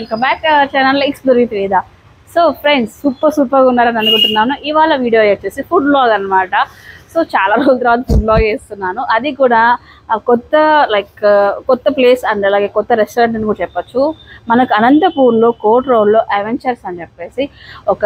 Welcome back to our channel explore with వేద. So friends, సూపర్గా ఉన్నారని అనుకుంటున్నాను. ఇవాళ వీడియో వచ్చేసి ఫుడ్ వ్లాగ్ అనమాట. సో చాలా రోజుల తర్వాత ఫుడ్ వ్లాగ్ చేస్తున్నాను. అది కూడా కొత్త ప్లేస్ అండ్ అలాగే కొత్త రెస్టారెంట్ అని కూడా చెప్పచ్చు. మనకు అనంతపూర్లో కోట్ రోడ్లో అవెంచర్స్ అని చెప్పేసి ఒక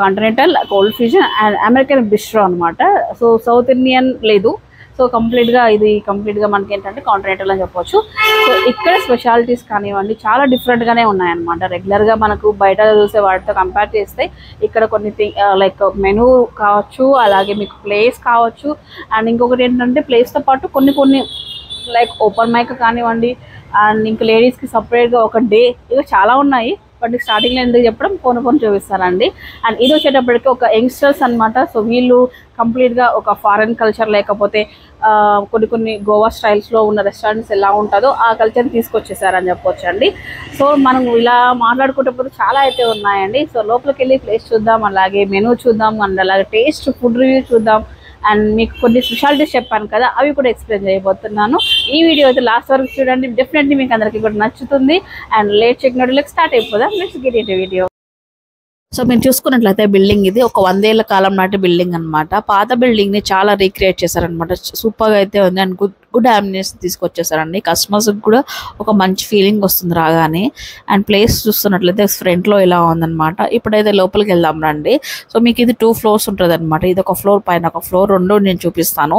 continental, cold fusion and American bistro అనమాట. సో సౌత్ ఇండియన్ లేదు, సో కంప్లీట్గా మనకి ఏంటంటే కాంటినెంటల్ అని చెప్పవచ్చు. సో ఇక్కడ స్పెషాలిటీస్ కానివ్వండి చాలా డిఫరెంట్గానే ఉన్నాయన్నమాట. రెగ్యులర్గా మనకు బయట చూసే వాటితో కంపేర్ చేస్తే ఇక్కడ కొన్ని మెనూ కావచ్చు, అలాగే మీకు ప్లేస్ కావచ్చు, అండ్ ఇంకొకటి ఏంటంటే ప్లేస్తో పాటు కొన్ని ఓపెన్ మైక్ కానివ్వండి, అండ్ ఇంకా లేడీస్కి సపరేట్గా ఒక డే, ఇక చాలా ఉన్నాయి. బట్ స్టార్టింగ్లో ఎందుకు చెప్పడం కొన్ని చూపిస్తానండి. అండ్ ఇది వచ్చేటప్పటికి ఒక యంగ్స్టర్స్ అనమాట. సో వీళ్ళు కంప్లీట్గా ఒక ఫారెన్ కల్చర్ లేకపోతే కొన్ని గోవా స్టైల్స్లో ఉన్న రెస్టారెంట్స్ ఎలా ఉంటుందో ఆ కల్చర్ని తీసుకొచ్చేసారని చెప్పొచ్చు అండి. సో మనం ఇలా మాట్లాడుకుంటే చాలా అయితే ఉన్నాయండి. సో లోపలికి వెళ్ళి ప్లేస్ చూద్దాం, అలాగే మెనూ చూద్దాం, అండ్ అలాగే టేస్ట్ ఫుడ్ రివ్యూ చూద్దాం. అండ్ మీకు కొన్ని స్పెషాలిటీస్ చెప్పాను కదా, అవి కూడా ఎక్స్ప్లెయిన్ చేయబోతున్నాను. ఈ వీడియో అయితే లాస్ట్ వరకు చూడండి, డెఫినెట్లీ మీకు అందరికీ కూడా నచ్చుతుంది. అండ్ లేట్ చెక్ స్టార్ట్ అయిపోదాం. Let's get into video. So మీరు చూసుకున్నట్లయితే బిల్డింగ్ ఇది ఒక 100 ఏళ్ల కాలం నాటి బిల్డింగ్ అనమాట. పాత బిల్డింగ్ ని చాలా రీక్రియేట్ చేశారనమాట. సూపర్గా అయితే ఉంది. అండ్ గుడ్ ఆంబియన్స్ తీసుకొచ్చేసారండి. కస్టమర్స్కి కూడా ఒక మంచి ఫీలింగ్ వస్తుంది రాగానే. అండ్ ప్లేస్ చూస్తున్నట్లయితే ఫ్రంట్లో ఇలా ఉందన్నమాట. ఇప్పుడైతే లోపలికి వెళ్దాం రండి. సో మీకు ఇది 2 ఫ్లోర్స్ ఉంటుంది అనమాట. ఇది ఒక ఫ్లోర్, పైన ఒక ఫ్లోర్, రెండు నేను చూపిస్తాను.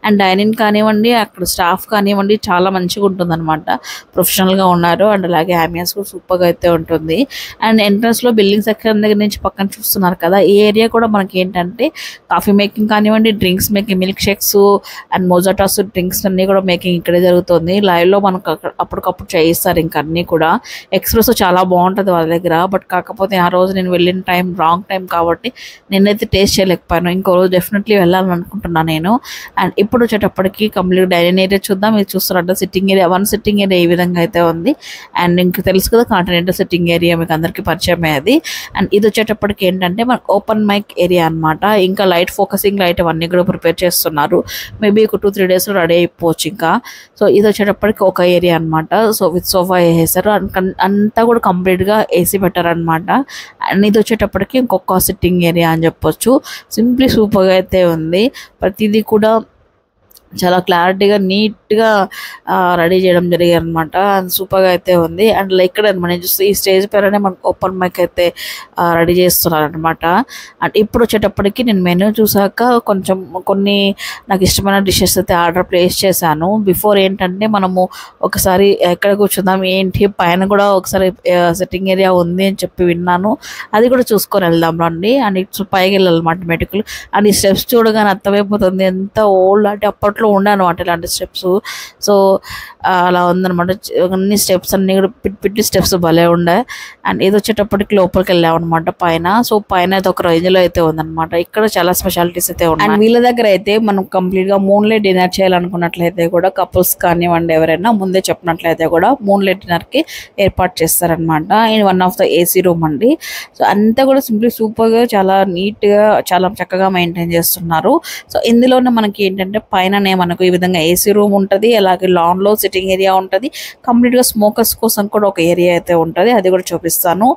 అండ్ డైనింగ్ కానివ్వండి, అక్కడ స్టాఫ్ కానివ్వండి చాలా మంచిగా ఉంటుంది అనమాట. ప్రొఫెషనల్గా ఉన్నారు. అండ్ అలాగే ఆంబియన్స్ కూడా సూపర్గా అయితే ఉంటుంది. అండ్ ఎంట్రన్స్లో బిల్డింగ్ సెక్షన్ దగ్గర నుంచి పక్కన చూస్తున్నారు కదా, ఈ ఏరియా కూడా మనకి ఏంటంటే కాఫీ మేకింగ్ కానివ్వండి, drinks making, milk shakes and mojitos drinks అన్నీ కూడా మేకింగ్ ఇక్కడే జరుగుతుంది. లైవ్లో మనకు అప్పటికప్పుడు చేయిస్తారు. ఇంకా అన్నీ కూడా ఎక్స్ప్రెస్ చాలా బాగుంటుంది వాళ్ళ దగ్గర. బట్ కాకపోతే ఆ రోజు నేను వెళ్ళిన టైం రాంగ్ టైం కాబట్టి నేనైతే టేస్ట్ చేయలేకపోయాను. ఇంకో రోజు డెఫినెట్లీ వెళ్ళాలని అనుకుంటున్నాను నేను. అండ్ ఇప్పుడు వచ్చేటప్పటికి కంప్లీట్ డైనింగ్ ఏరియా చూద్దాం. మీరు చూస్తున్నట్టు సిట్టింగ్ ఏరియా, సిట్టింగ్ ఏరియా ఈ విధంగా అయితే ఉంది. అండ్ ఇంకా తెలుసు కదా కాంటినెంటల్ సిట్టింగ్ ఏరియా మీకు అందరికీ పరిచయమే అది. అండ్ ఇది వచ్చేటప్పటికి ఏంటంటే మనకు ఓపెన్ మైక్ ఏరియా అనమాట. ఇంకా లైట్ ఫోకసింగ్ లైట్ అవన్నీ కూడా ప్రిపేర్ చేస్తున్నారు. మేబీ ఒక 2-3 డేస్లో రెడీ అయిపోవచ్చు ఇంకా. సో ఇది వచ్చేటప్పటికి ఒక ఏరియా అనమాట. సో విత్ సోఫా వేసేసారు. అంతా కూడా కంప్లీట్గా ఏసీ పెట్టారనమాట. అండ్ ఇది వచ్చేటప్పటికి ఇంకొక సిట్టింగ్ ఏరియా అని చెప్పొచ్చు. సింప్లీ సూపర్గా అయితే ఉంది. ప్రతిదీ కూడా చాలా క్లారిటీగా నీట్గా రెడీ చేయడం జరిగింది అనమాట. సూపర్గా అయితే ఉంది. అండ్ ఇక్కడ మనం చూస్తే ఈ స్టేజ్ పైననే మనకు ఓపెన్ మైక్ అయితే రెడీ చేస్తున్నారనమాట. అండ్ ఇప్పుడు వచ్చేటప్పటికి నేను మెనూ చూసాక కొన్ని నాకు ఇష్టమైన డిషెస్ అయితే ఆర్డర్ ప్లేస్ చేశాను. బిఫోర్ ఏంటంటే మనము ఒకసారి ఎక్కడ కూర్చుందాం ఏంటి, పైన కూడా ఒకసారి సిట్టింగ్ ఏరియా ఉంది అని చెప్పి విన్నాను. అది కూడా చూసుకొని వెళ్దాం రండి. అండ్ ఇట్స్ పైకి వెళ్ళాలన్నమాట మెటికల్. అండ్ ఈ స్టెప్స్ చూడగానే అర్థమైపోతుంది ఎంత ఓల్డ్ అంటే అప్పట్లో ఉండనమాట ఇలాంటి స్టెప్స్. సో అలా ఉందనమాట. అన్ని స్టెప్స్ అన్ని కూడా పిట్టి స్టెప్స్ భలే ఉండే. అండ్ ఇది వచ్చేటప్పటికి లోపలికి వెళ్ళామన్నమాట పైన. సో పైన అయితే ఒక రేంజ్లో అయితే ఉందన్నమాట. ఇక్కడ చాలా స్పెషాలిటీస్ అయితే ఉన్నాయి. అండ్ వీళ్ళ దగ్గర అయితే మనం కంప్లీట్గా మూన్లైట్ డిన్నర్ చేయాలనుకున్నట్లయితే కూడా కపుల్స్ కానివ్వండి ఎవరైనా ముందే చెప్పినట్లయితే కూడా మూన్లైట్ డిన్నర్కి ఏర్పాటు చేస్తారనమాట. ఇది one of the AC room అండి. సో అంతా కూడా సింప్లీ సూపర్గా చాలా నీట్గా చాలా చక్కగా మెయింటైన్ చేస్తున్నారు. సో ఇందులోనే మనకి ఏంటంటే పైననే మనకు ఈ విధంగా ఏసీ రూమ్ ఉంటుంది. అలాగే లాన్ లో సిట్టింగ్ ఏరియా ఉంటుంది. కంప్లీట్ గా స్మోకర్స్ కోసం కూడా ఒక ఏరియా అయితే ఉంటుంది. అది కూడా చూపిస్తాను.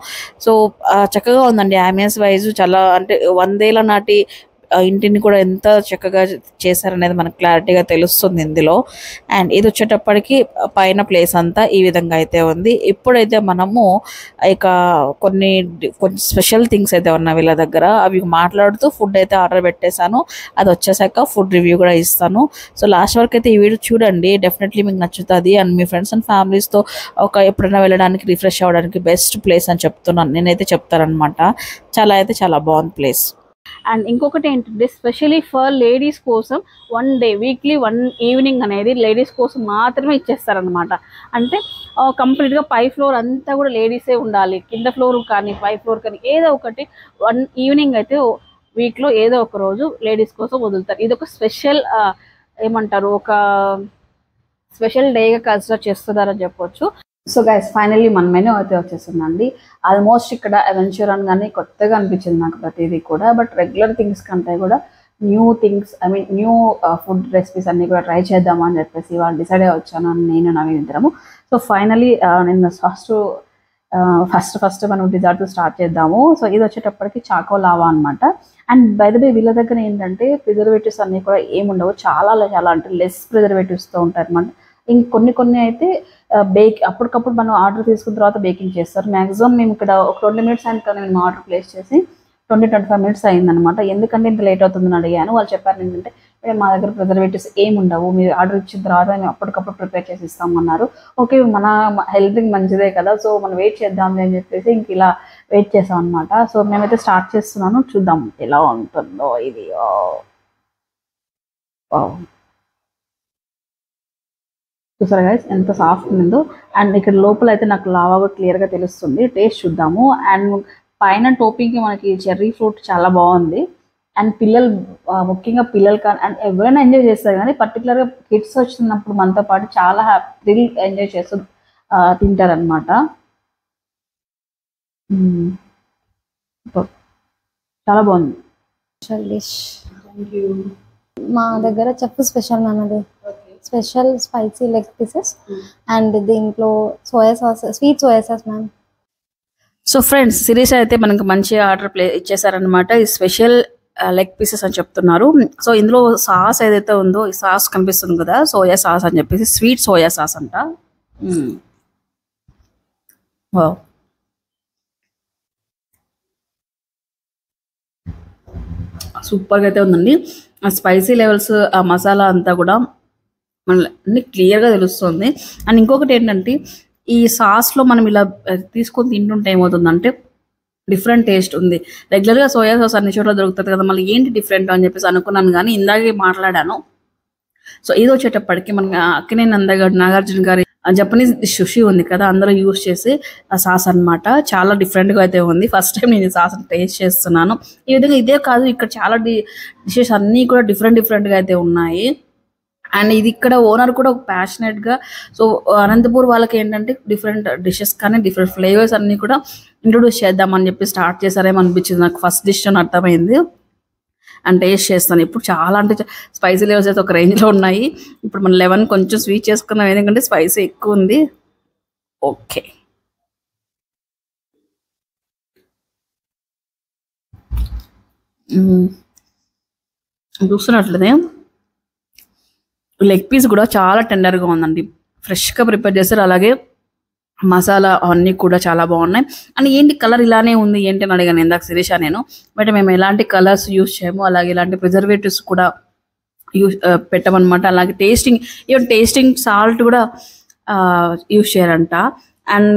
సో చక్కగా ఉందండి. ఆంబియన్స్ వైజ్ చాలా అంటే 100 ఏళ్ల నాటి ఇంటిని కూడా ఎంత చక్కగా చేశారనేది మనకు క్లారిటీగా తెలుస్తుంది ఇందులో. అండ్ ఇది వచ్చేటప్పటికి పైన ప్లేస్ అంతా ఈ విధంగా అయితే ఉంది. ఇప్పుడైతే మనము ఇక కొన్ని స్పెషల్ థింగ్స్ అయితే ఉన్నాయి వీళ్ళ దగ్గర. అవి మాట్లాడుతూ ఫుడ్ అయితే ఆర్డర్ పెట్టేశాను. అది వచ్చేసాక ఫుడ్ రివ్యూ కూడా ఇస్తాను. సో లాస్ట్ వరకు అయితే ఈ వీడియో చూడండి, డెఫినెట్లీ మీకు నచ్చుతుంది. అండ్ మీ ఫ్రెండ్స్ అండ్ ఫ్యామిలీస్తో ఎప్పుడైనా వెళ్ళడానికి రిఫ్రెష్ అవ్వడానికి బెస్ట్ ప్లేస్ అని చెప్తున్నాను, నేనైతే చెప్తానమాట. చాలా బాగుంది ప్లేస్. అండ్ ఇంకొకటి ఏంటంటే స్పెషలీ ఫర్ లేడీస్ కోసం వీక్లీ 1 ఈవినింగ్ అనేది లేడీస్ కోసం మాత్రమే ఇచ్చేస్తారనమాట. అంటే కంప్లీట్గా పై ఫ్లోర్ అంతా కూడా లేడీసే ఉండాలి. కింద ఫ్లోర్ కానీ పై ఫ్లోర్ కానీ ఏదో ఒకటి 1 ఈవినింగ్ అయితే వీక్లో ఏదో ఒక రోజు లేడీస్ కోసం వదులుతారు. ఇది ఒక స్పెషల్ ఏమంటారు, ఒక స్పెషల్ డేగా కన్సిడర్ చేస్తున్నారని చెప్పొచ్చు. సో గైస్, ఫైనల్లీ మన మెనూ అయితే వచ్చేసిందండి. ఆల్మోస్ట్ ఇక్కడ అవెంచర్ అనగానే కొత్తగా అనిపించింది నాకు ప్రతిదీ కూడా. బట్ రెగ్యులర్ థింగ్స్ కంటే కూడా new things, new food recipes అన్నీ కూడా ట్రై చేద్దామని చెప్పేసి వాళ్ళు డిసైడ్ అయ్యి వచ్చాను నేను నవీన్ ఇద్దరము. సో ఫైనలీ నేను ఫస్ట్ ఫస్ట్ మనం డిజర్ట్ స్టార్ట్ చేద్దాము. సో ఇది వచ్చేటప్పటికి చాకో లావా అనమాట. అండ్ బై ద వే వీళ్ళ దగ్గర ఏంటంటే ప్రిజర్వేటివ్స్ అన్నీ కూడా ఏముండవు, చాలా అంటే లెస్ ప్రిజర్వేటివ్స్తో ఉంటాయి అనమాట. కొన్ని అయితే అప్పటికప్పుడు మనం ఆర్డర్ తీసుకున్న తర్వాత బేకింగ్ చేస్తారు. మ్యాక్సిమం మేము ఇక్కడ ఒక 20 మినిట్స్ అయిన కదా మేము ఆర్డర్ ప్లేస్ చేసి 20-25 మినిట్స్ అయిందనమాట. ఎందుకంటే ఇంత లేట్ అవుతుందని అడిగాను. వాళ్ళు చెప్పారు ఏంటంటే మా దగ్గర ప్రిజర్వేటివ్స్ ఏమి ఉండవు, మీరు ఆర్డర్ ఇచ్చిన తర్వాత మేము అప్పటికప్పుడు ప్రిపేర్ చేసి ఇస్తామన్నారు. ఓకే, మన హెల్త్కి మంచిదే కదా, సో మనం వెయిట్ చేద్దాం అని చెప్పేసి ఇంక ఇలా వెయిట్ చేసాం అనమాట. సో మేమైతే స్టార్ట్ చేస్తున్నాను, చూద్దాం ఎలా ఉంటుందో ఇది. చూసారా గైస్ ఎంత సాఫ్ట్ ఉందో. అండ్ ఇక్కడ లోపల అయితే నాకు లావా క్లియర్గా తెలుస్తుంది. టేస్ట్ చూద్దాము. అండ్ పైన టోపింగ్కి మనకి చెర్రీ ఫ్రూట్ చాలా బాగుంది. అండ్ పిల్లలు ముఖ్యంగా పిల్లలు కానీ అండ్ ఎవరైనా ఎంజాయ్ చేస్తారు, కానీ పర్టికులర్గా కిడ్స్ వచ్చినప్పుడు మనతో పాటు చాలా థ్రిల్ ఎంజాయ్ చేస్తూ తింటారనమాట. చాలా బాగుంది. మా దగ్గర చెప్పు స్పెషల్ మ్యామ్, అది special spicy leg pieces and దీంట్లో soya sauce, sweet soya sauce ma'am. So friends, series అయితే మనకు మంచి ఆర్డర్ ఇచ్చేసారనమాట. ఈ స్పెషల్ లెగ్ పీసెస్ అని చెప్తున్నారు. సో ఇందులో సాస్ ఏదైతే ఉందో, ఈ సాస్ కనిపిస్తుంది కదా, సోయా సాస్ అని చెప్పేసి, స్వీట్ సోయా సాస్ అంట. సూపర్గా అయితే ఉందండి. ఆ స్పైసీ లెవెల్స్, ఆ మసాలా అంతా కూడా అన్ని క్లియర్గా తెలుస్తుంది. అండ్ ఇంకొకటి ఏంటంటే ఈ సాస్లో మనం ఇలా తీసుకొని తింటుంటే ఏమవుతుందంటే డిఫరెంట్ టేస్ట్ ఉంది. రెగ్యులర్గా సోయా సాస్ అన్ని చోట్ల దొరుకుతుంది కదా, మళ్ళీ ఏంటి డిఫరెంట్ అని చెప్పేసి అనుకున్నాను, కానీ ఇందాకే మాట్లాడాను. సో ఇది వచ్చేటప్పటికి మన అక్కినే నాగార్జున గారి జపనీస్ సుషి ఉంది కదా, అందరూ యూజ్ చేసి ఆ సాస్ అనమాట. చాలా డిఫరెంట్గా అయితే ఉంది. ఫస్ట్ టైం నేను ఈ సాస్ టేస్ట్ చేస్తున్నాను. ఈ విధంగా ఇదే కాదు, ఇక్కడ చాలా డిషెస్ అన్నీ కూడా డిఫరెంట్గా అయితే ఉన్నాయి. అండ్ ఇది ఇక్కడ ఓనర్ కూడా ఒక ప్యాషనెట్గా, సో అనంతపూర్ వాళ్ళకి ఏంటంటే డిఫరెంట్ డిషెస్ కానీ డిఫరెంట్ ఫ్లేవర్స్ అన్నీ కూడా ఇంట్రొడ్యూస్ చేద్దామని చెప్పి స్టార్ట్ చేశారేమో అనిపించింది నాకు. ఫస్ట్ డిష్ అని అర్థమైంది. అండ్ టేస్ట్ చేస్తాను ఇప్పుడు. చాలా అంటే స్పైసీ లెవెల్స్ అయితే ఒక రేంజ్లో ఉన్నాయి. ఇప్పుడు మన 11 కొంచెం స్వీట్ చేసుకున్నాం, ఎందుకంటే స్పైసీ ఎక్కువ ఉంది. ఓకే, చూస్తున్నట్లయితే లెగ్ పీస్ కూడా చాలా టెండర్గా ఉందండి. ఫ్రెష్గా ప్రిపేర్ చేస్తారు. అలాగే మసాలా అన్నీ కూడా చాలా బాగున్నాయి. అండ్ ఏంటి కలర్ ఇలానే ఉంది ఏంటి అని అడిగాను ఇందాక శిరీష నేను. బట్ మేము ఎలాంటి కలర్స్ యూజ్ చేయము, అలాగే ఇలాంటి ప్రిజర్వేటివ్స్ కూడా పెట్టమన్నమాట. అలాగే ఈవెన్ టేస్టింగ్ సాల్ట్ కూడా యూజ్ చేయాలంట. అండ్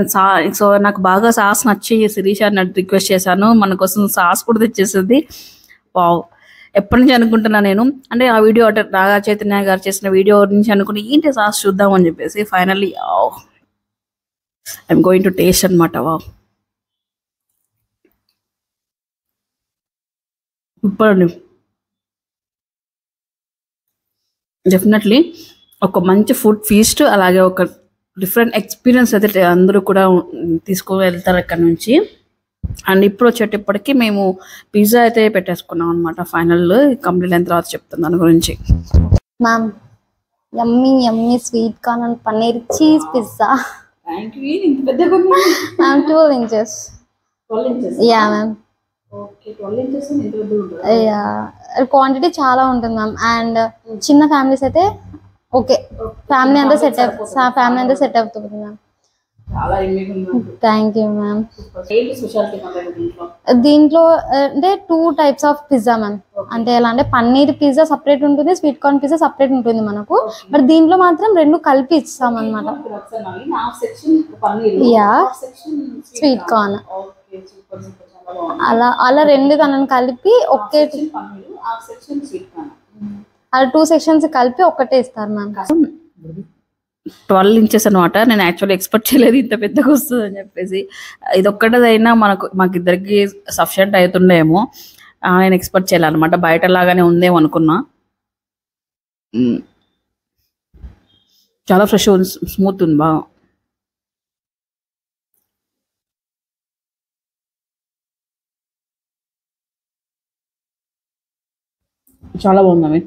సో నాకు బాగా సాస్ నచ్చి శిరీష రిక్వెస్ట్ చేశాను, మన కోసం సాస్ కూడా తెచ్చేసింది. వావ్, ఎప్పటి నుంచి అనుకుంటున్నా నేను, అంటే ఆ వీడియో అంటే నాగా చైతన్య గారు చేసిన వీడియో నుంచి అనుకుని ఏంటి సాస్ చూద్దామని చెప్పేసి finally I'm going to taste అనమాట. వావ్, సూపర్ అండి. డెఫినెట్లీ ఒక మంచి ఫుడ్ ఫీస్ట్, అలాగే ఒక డిఫరెంట్ ఎక్స్పీరియన్స్ అయితే అందరూ కూడా తీసుకుని వెళ్తారు ఇక్కడ నుంచి. అండ్ ఇప్పుడు వచ్చేటప్పటికి మేము పిజ్జా అయితే పెట్టేసుకున్నాం అనమాట. ఫైనల్ కంప్లీట్ అయిన తర్వాత చెప్తాను దాని గురించి. Ma'am, yummy sweet corn and paneer cheese pizza. Ma'am 12 inches. Yeah ma'am. Yeah, quantity చాలా ఉంటుంది మ్యామ్. అండ్ చిన్న ఫ్యామిలీస్ అయితే ఓకే, ఫ్యామిలీ అంతా సెట్ అవుతుంది మ్యామ్. Thank you ma'am. దీంట్లో అంటే 2 types ఆఫ్ పిజ్జా మ్యామ్. అంటే ఎలా అంటే పన్నీర్ పిజ్జా సపరేట్ ఉంటుంది, స్వీట్ కార్న్ పిజ్జా సపరేట్ ఉంటుంది మనకు. బట్ దీంట్లో మాత్రం 2 కలిపి ఇస్తాం అనమాట. యా, స్వీట్ కార్న్ అలా 2 దానిని కలిపి ఒకే, అలా 2 sections కలిపి ఒక్కటే ఇస్తారు మ్యామ్. 12 inches అనమాట. నేను యాక్చువల్లీ ఎక్స్పెక్ట్ చేయలేదు ఇంత పెద్దగా వస్తుంది అని చెప్పేసి. ఇది ఒక్కటదైనా మాకు ఇద్దరికి సఫిషియంట్ అవుతుండేమో, నేను ఎక్స్పెక్ట్ చేయాలి అనమాట. బయట లాగానే ఉందేమో అనుకున్నా. చాలా ఫ్రెష్ ఉంది, స్మూత్ ఉంది బాగా. చాలా బాగుంది.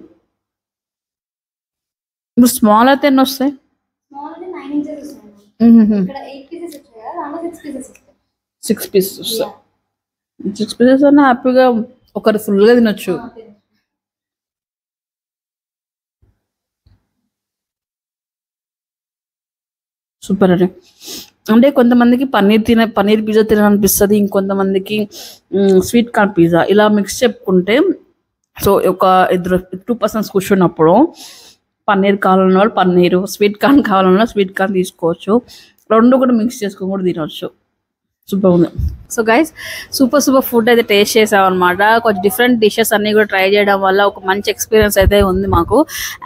ఇప్పుడు స్మాల్ అయితే ఎన్ని వస్తాయి? స్మాల్ అంటే 9 inches వస్తాయి. ఇక్కడ 8 pieces వచ్చాయి కదా, 6 పీసెస్ 6 పీసెస్ అన్న హ్యాపీగా ఒకరు ఫుల్గా తినొచ్చు. సూపర్ అండి. అంటే కొంతమందికి పన్నీర్ పిజ్జా తినాలనిపిస్తుంది, ఇంకొంతమందికి స్వీట్ కార్న్ పిజ్జా, ఇలా మిక్స్ చెప్పుకుంటే. సో ఒక 2 పర్సన్స్ కూర్చున్నప్పుడు పన్నీర్ కావాలన్న వాళ్ళు పన్నీరు, స్వీట్ కార్న్ కావాలన్నా స్వీట్ కార్న్ తీసుకోవచ్చు. 2 కూడా మిక్స్ చేసుకొని కూడా తినవచ్చు. సూపర్ ఉంది. సో గైస్ సూపర్ ఫుడ్ అయితే టేస్ట్ చేసాం అనమాట. కొంచెం డిఫరెంట్ డిషెస్ అన్నీ కూడా ట్రై చేయడం వల్ల ఒక మంచి ఎక్స్పీరియన్స్ అయితే ఉంది మాకు.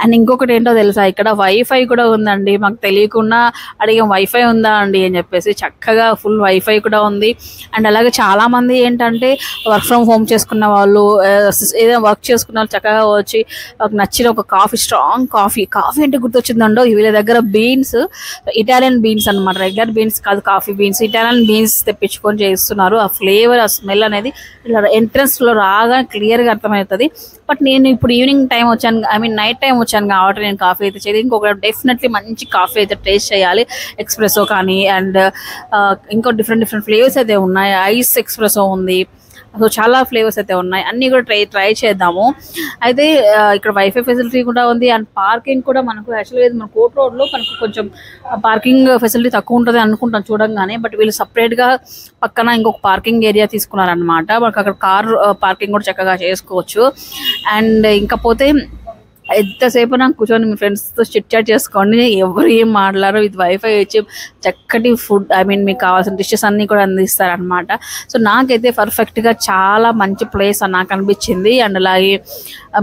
అండ్ ఇంకొకటి ఏంటో తెలుసా, ఇక్కడ వైఫై కూడా ఉందండి. మాకు తెలియకుండా అడిగాం వైఫై ఉందా అండి అని చెప్పేసి. చక్కగా ఫుల్ వైఫై కూడా ఉంది. అండ్ అలాగే చాలామంది ఏంటంటే వర్క్ ఫ్రమ్ హోమ్ చేసుకున్న వాళ్ళు, ఏదైనా వర్క్ చేసుకున్న వాళ్ళు చక్కగా వచ్చి ఒక నచ్చిన ఒక స్ట్రాంగ్ కాఫీ అంటే గుర్తొచ్చిందండో, వీళ్ళ దగ్గర బీన్స్, ఇటాలియన్ బీన్స్ అనమాట, రెగ్యులర్ బీన్స్ కాదు, కాఫీ బీన్స్, ఇటాలియన్ బీన్స్ తెప్పించుకొని చేస్తున్నారు. ఆ ఫ్లేవర్, ఆ స్మెల్ అనేది ఇలా ఎంట్రన్స్ లో రాగా క్లియర్ గా అర్థమవుతుంది. బట్ నేను ఇప్పుడు ఈవినింగ్ టైం వచ్చాను, నైట్ టైం వచ్చాను కాబట్టి నేను కాఫీ అయితే చేయలేదు. ఇంకొక డెఫినెట్లీ మంచి కాఫీ అయితే టేస్ట్ చేయాలి. ఎక్స్ప్రెసో కానీ, అండ్ ఇంకో డిఫరెంట్ ఫ్లేవర్స్ అయితే ఉన్నాయి. ఐస్ ఎక్స్ప్రెసో ఉంది. సో చాలా ఫ్లేవర్స్ అయితే ఉన్నాయి, అన్నీ కూడా ట్రై చేద్దాము. అయితే ఇక్కడ వైఫై ఫెసిలిటీ కూడా ఉంది. అండ్ పార్కింగ్ కూడా మనకు యాక్చువల్గా మన కోర్ట్ రోడ్లో మనకు కొంచెం పార్కింగ్ ఫెసిలిటీ తక్కువ ఉంటుంది అనుకుంటాం చూడంగానే. బట్ వీళ్ళు సపరేట్గా పక్కన ఇంకొక పార్కింగ్ ఏరియా తీసుకున్నారనమాట. మనకు అక్కడ కార్ పార్కింగ్ కూడా చక్కగా చేసుకోవచ్చు. అండ్ ఇంకపోతే ఎంతసేపు నాకు కూర్చొని మీ ఫ్రెండ్స్తో చిట్ చాట్ చేసుకోండి, ఎవరు ఏం మాట్లాడరు. ఇది వైఫై వచ్చి చక్కటి ఫుడ్, మీకు కావాల్సిన డిషెస్ అన్నీ కూడా అందిస్తారనమాట. సో నాకైతే పర్ఫెక్ట్గా చాలా మంచి ప్లేస్ అని నాకు అనిపించింది. అండ్ అలాగే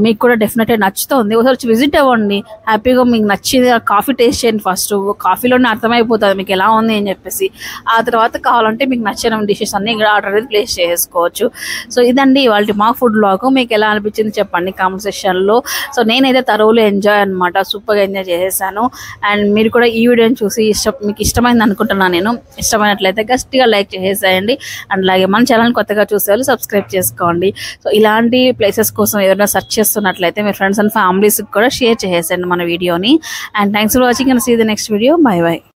మీకు కూడా డెఫినెట్గా నచ్చుతుంది. ఒకసారి విజిట్ అవ్వండి, హ్యాపీగా మీకు నచ్చింది కాఫీ టేస్ట్ చేయండి. ఫస్ట్ కాఫీలోనే అర్థమైపోతుంది మీకు ఎలా ఉంది అని చెప్పేసి. ఆ తర్వాత కావాలంటే మీకు నచ్చిన డిషెస్ అన్నీ ఇక్కడ ఆర్డర్ అనేది ప్లేస్ చేసుకోవచ్చు. సో ఇదండి ఇవాళ మా ఫుడ్ బ్లాగ్. మీకు ఎలా అనిపించింది చెప్పండి కామెంట్ సెక్షన్లో. సో నేనైతే తరువులో ఎంజాయ్ అనమాట, సూపర్గా ఎంజాయ్ చేసేసాను. అండ్ మీరు కూడా ఈ వీడియోని చూసి మీకు ఇష్టమైంది అనుకుంటున్నాను నేను. ఇష్టమైనట్లయితే గట్టిగా లైక్ చేసేసేయండి. అండ్ అలాగే మన ఛానల్ కొత్తగా చూసే వాళ్ళు సబ్స్క్రైబ్ చేసుకోండి. సో ఇలాంటి ప్లేసెస్ కోసం ఎవరైనా సెర్చ్ చేస్తున్నట్లయితే మీ ఫ్రెండ్స్ అండ్ ఫ్యామిలీస్కి కూడా షేర్ చేసేయండి మన వీడియోని. And thanks for watching and see the next video. Bye by.